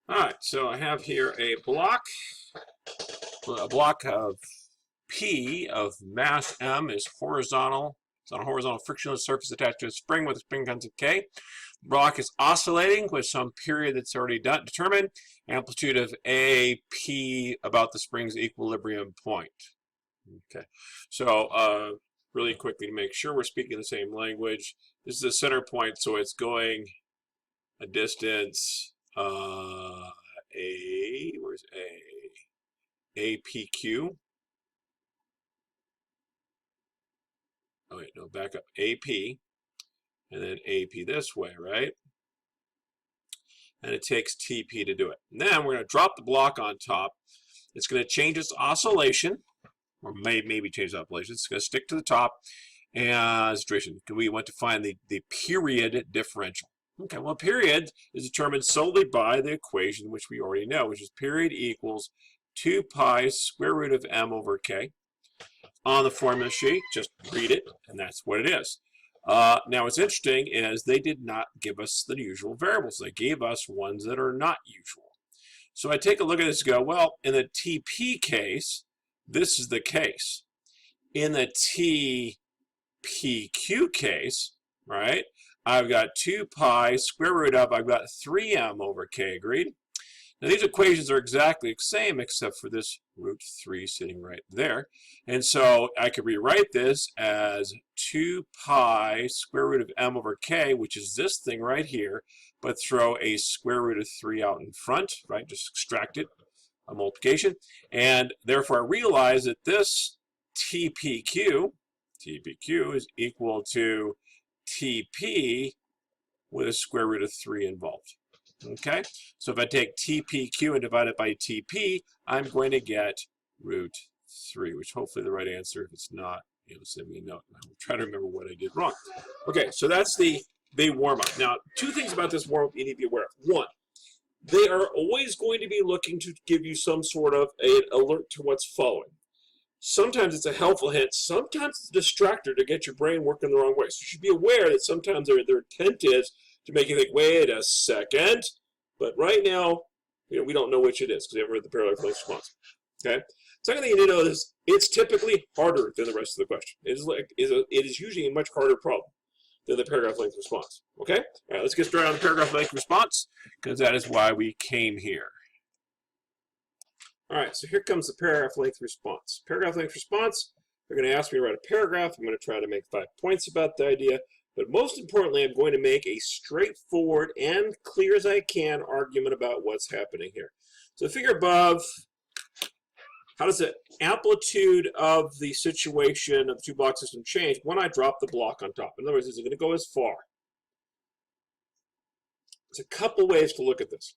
All right, so I have here a block of P of mass M is horizontal. It's on a horizontal frictionless surface attached to a spring with a spring constant K. The block is oscillating with some period that's already determined. Amplitude of A, P about the spring's equilibrium point. Okay, so really quickly to make sure we're speaking the same language, this is the center point, so it's going a distance where's APQ. Oh wait, no, back up. AP, and then AP this way, right? And it takes TP to do it. And then we're going to drop the block on top. It's going to change its oscillation, or maybe change the oscillation. It's going to stick to the top. And situation, we want to find the period differential. Okay, well, period is determined solely by the equation which we already know, which is period equals 2 pi square root of m over k. On the formula sheet, just read it, and that's what it is. Now, what's interesting is they did not give us the usual variables. They gave us ones that are not usual. So I take a look at this and go, well, in the TP case, this is the case. In the TPQ case, right, I've got 2 pi square root of, I've got 3m over k, agreed? Now these equations are exactly the same except for this root 3 sitting right there. And so I could rewrite this as 2 pi square root of m over k, which is this thing right here, but throw a square root of 3 out in front, right? Just extract it, a multiplication. And therefore I realize that this TPQ is equal to TP with a square root of 3 involved. Okay, so if I take TPQ and divide it by TP, I'm going to get root 3, which hopefully the right answer. If it's not, send me a note and I'll try to remember what I did wrong. Okay, so that's the warm-up. Now, two things about this warm-up you need to be aware of. One, they are always going to be looking to give you some sort of an alert to what's following. Sometimes it's a helpful hint. Sometimes it's a distractor to get your brain working the wrong way. So you should be aware that sometimes their intent is to make you think, wait a second. But right now, we don't know which it is because we haven't read the parallel place response. Okay. Second thing you need to know is it's typically harder than the rest of the question. It is usually a much harder problem than the paragraph length response. Okay. All right. Let's get started on the paragraph length response because that is why we came here. All right, so here comes the paragraph length response. Paragraph length response, they're going to ask me to write a paragraph. I'm going to try to make 5 points about the idea. But most importantly, I'm going to make a straightforward and clear as I can argument about what's happening here. So the figure above, how does the amplitude of the situation of the two-block system change when I drop the block on top? In other words, is it going to go as far? There's a couple ways to look at this.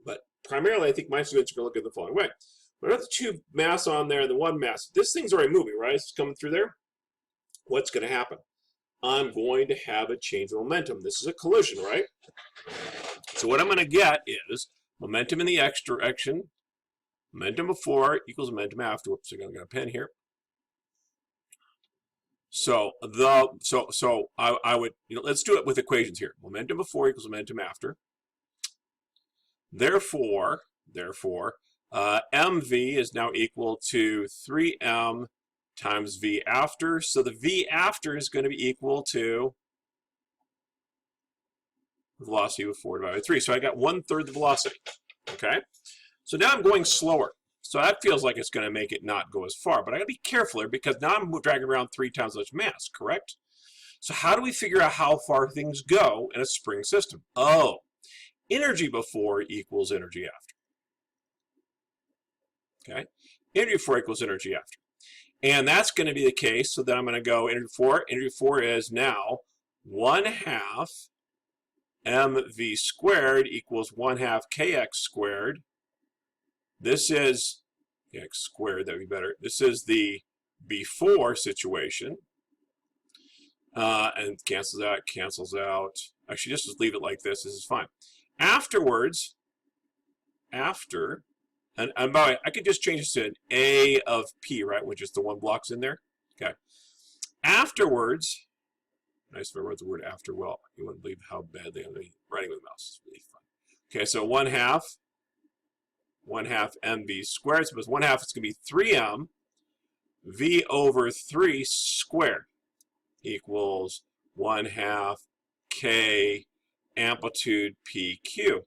But primarily, I think my students are going to look at the following way. When I have the two mass on there and the one mass, this thing's already moving, right? It's coming through there. What's going to happen? I'm going to have a change of momentum. This is a collision, right? So what I'm going to get is momentum in the x direction, momentum before equals momentum after. Whoops, I got a pen here. So I would, let's do it with equations here. Momentum before equals momentum after. Therefore, mv is now equal to 3m times v after. So the v after is going to be equal to velocity of 4 divided by 3. So I got 1/3 the velocity. Okay. So now I'm going slower. So that feels like it's going to make it not go as far. But I got to be careful here because now I'm dragging around 3 times as much mass, correct? So how do we figure out how far things go in a spring system? Oh, energy before equals energy after. Okay, energy before equals energy after. And that's going to be the case, so then I'm going to go energy before is now 1/2 mv squared equals 1/2 kx squared. This is x squared, that would be better. This is the before situation. And cancels out. Actually, just leave it like this. This is fine. Afterwards, after, and by the way, I could just change this to an A of P, right, which is the one block's in there. Okay. Afterwards, nice if I wrote the word after well. You wouldn't believe how badly I'm writing with the mouse. It's really fun. Okay, so 1/2 mv squared. So it's 1/2, it's going to be 3m v over 3 squared equals 1/2 k amplitude pq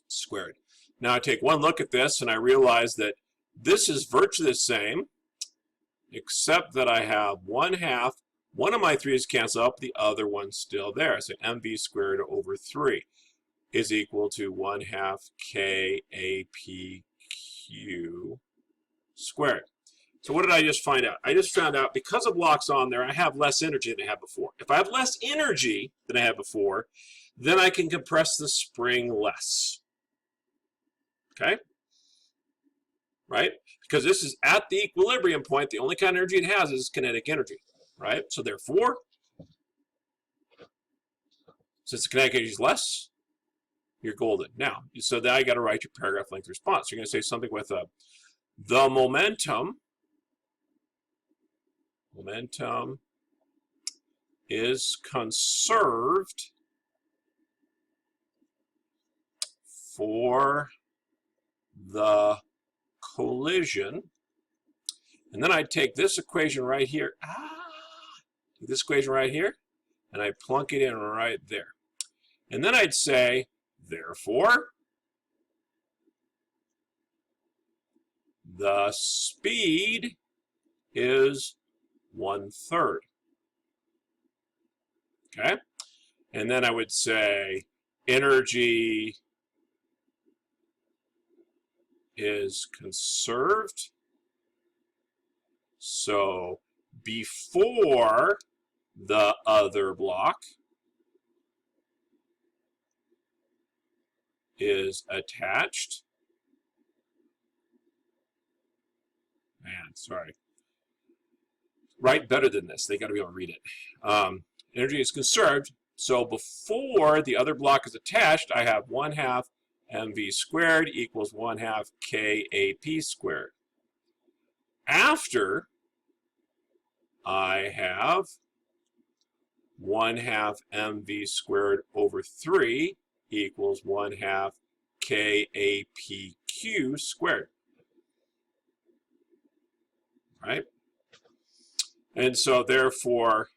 squared. Now I take one look at this and I realize that this is virtually the same, except that I have 1/2. One of my 3's cancel out, the other one's still there. So mv squared over 3 is equal to 1/2 k apq squared. So what did I just find out? I just found out because of blocks on there, I have less energy than I had before. If I have less energy than I had before, then I can compress the spring less. Okay? Right? Because this is at the equilibrium point, the only kind of energy it has is kinetic energy. Right? So therefore, since the kinetic energy is less, you're golden. Now, so now you got to write your paragraph length response. You're going to say something with the momentum is conserved for the collision. And then I'd take this equation right here, this equation right here, and I plunk it in right there. And then I'd say, therefore, the speed is 1/3. Okay? And then I would say energy is conserved. So before the other block is attached. Man, sorry. Write better than this. They got to be able to read it. Energy is conserved. So before the other block is attached, I have 1/2 mv squared equals 1/2 kap squared. After, I have 1/2 mv squared over 3 equals 1/2 kapq squared. Right? And so therefore,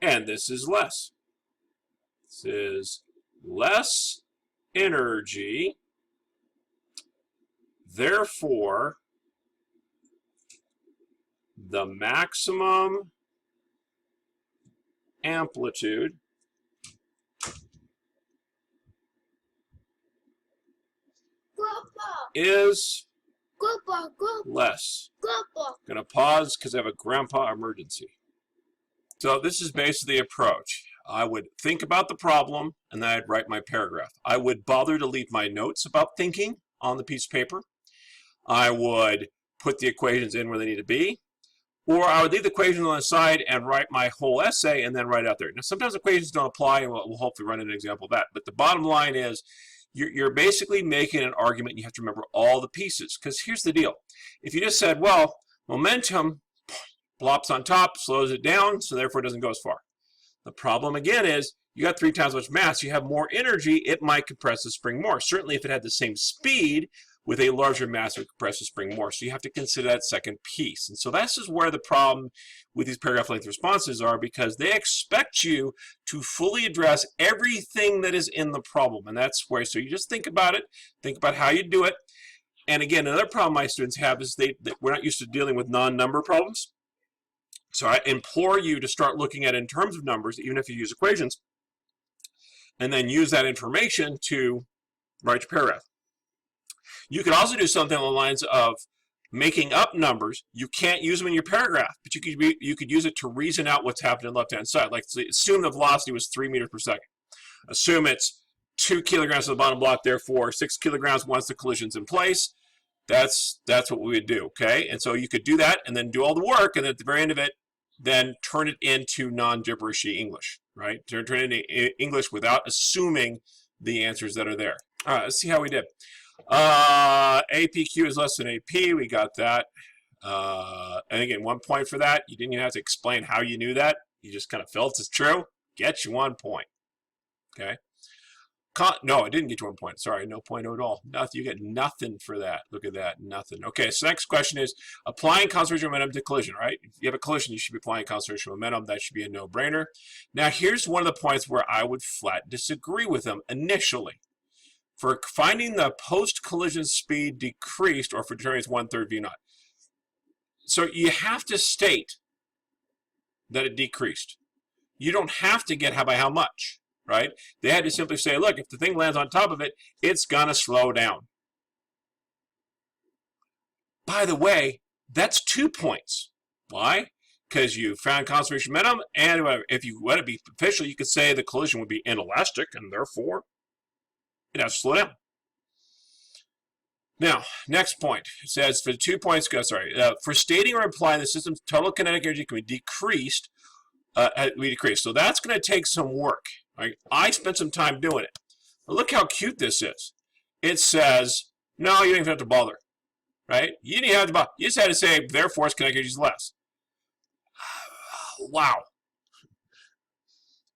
and this is less. This is less energy. Therefore, the maximum amplitude is less. Gonna pause because I have a grandpa emergency. So this is basically the approach. I would think about the problem and then I'd write my paragraph. I would bother to leave my notes about thinking on the piece of paper. I would put the equations in where they need to be. Or I would leave the equations on the side and write my whole essay and then write it out there. Now sometimes equations don't apply and we'll hopefully run an example of that. But the bottom line is you're basically making an argument and you have to remember all the pieces. Because here's the deal. If you just said, well, momentum plops on top, slows it down, so therefore it doesn't go as far. The problem again is you got 3 times as much mass, you have more energy, it might compress the spring more. Certainly if it had the same speed with a larger mass, it would compress the spring more. So you have to consider that second piece. And so this is where the problem with these paragraph length responses are, because they expect you to fully address everything that is in the problem. And that's where, so you just think about it, think about how you do it. And again, another problem my students have is we're not used to dealing with non-number problems. So I implore you to start looking at it in terms of numbers, even if you use equations, and then use that information to write your paragraph. You could also do something along the lines of making up numbers. You can't use them in your paragraph, but you could use it to reason out what's happening on the left-hand side. Like assume the velocity was 3 meters per second. Assume it's 2 kilograms of the bottom block, therefore 6 kilograms once the collision's in place. That's what we would do, okay? And so you could do that and then do all the work, and at the very end of it, then turn it into non-gibberishy English, right? Turn it into English without assuming the answers that are there. All right, let's see how we did. APQ is less than AP, we got that. And again, 1 point for that. You didn't even have to explain how you knew that. You just kind of felt it's true. Get you 1 point, okay? No, I didn't get to 1 point. Sorry, no point at all. Nothing. You get nothing for that. Look at that, nothing. Okay, so next question is applying conservation of momentum to collision, right? If you have a collision, you should be applying conservation of momentum. That should be a no-brainer. Now, here's one of the points where I would flat disagree with them initially. For finding the post-collision speed decreased, or for determining it's 1/3 v naught. So you have to state that it decreased. You don't have to get by how much. Right? They had to simply say, look, if the thing lands on top of it, it's going to slow down. By the way, that's 2 points. Why? Because you found conservation of momentum, and if you want to be official, you could say the collision would be inelastic, and therefore it has to slow down. Now, next point. It says for the 2 points, for stating or implying the system's total kinetic energy can be decreased, so that's going to take some work. Right? I spent some time doing it. But look how cute this is. It says, no, you don't even have to bother. Right? You didn't even have to bother. You just had to say, therefore, its kinetic energy is less. Wow.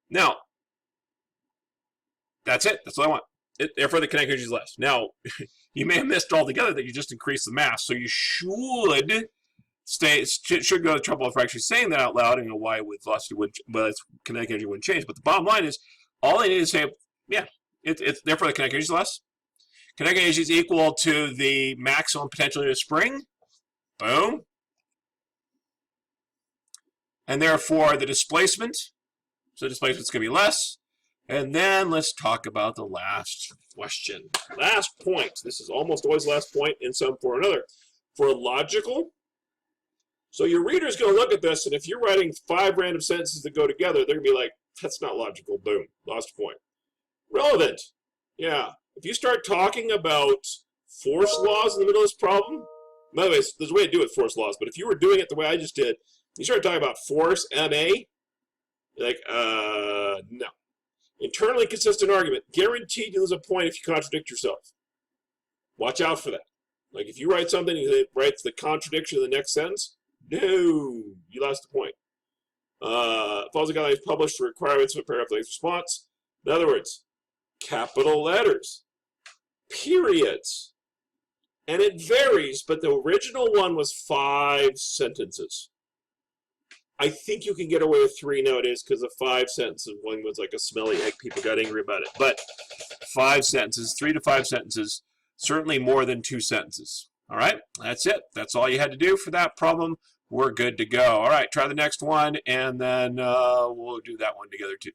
Now, that's it. That's all I want. Therefore, the kinetic energy is less. Now, you may have missed altogether that you just increased the mass, so you should go to trouble of actually saying that out loud and know why with velocity would, well, its kinetic energy wouldn't change. But the bottom line is, all I need to say, yeah, it's therefore the kinetic energy is less. Kinetic energy is equal to the maximum potential of the spring. Boom. And therefore the displacement. So the displacement is going to be less. And then let's talk about the last question. Last point. This is almost always last point in some form or another. For logical. So your reader's going to look at this, and if you're writing 5 random sentences that go together, they're going to be like, that's not logical. Boom. Lost point. Relevant. Yeah. If you start talking about force laws in the middle of this problem, by the way, there's a way to do it with force laws, but if you were doing it the way I just did, you start talking about force, MA, you're like, no. Internally consistent argument. Guaranteed you lose a point if you contradict yourself. Watch out for that. Like if you write something and it writes the contradiction in the next sentence, no, you lost the point. Follows the guidelines published for requirements of a paragraph length response. In other words, capital letters, periods. And it varies, but the original one was 5 sentences. I think you can get away with 3 nowadays because the 5 sentences one was like a smelly egg. People got angry about it. But 5 sentences, 3 to 5 sentences, certainly more than 2 sentences. All right, that's it. That's all you had to do for that problem. We're good to go. All right, try the next one, and then we'll do that one together too.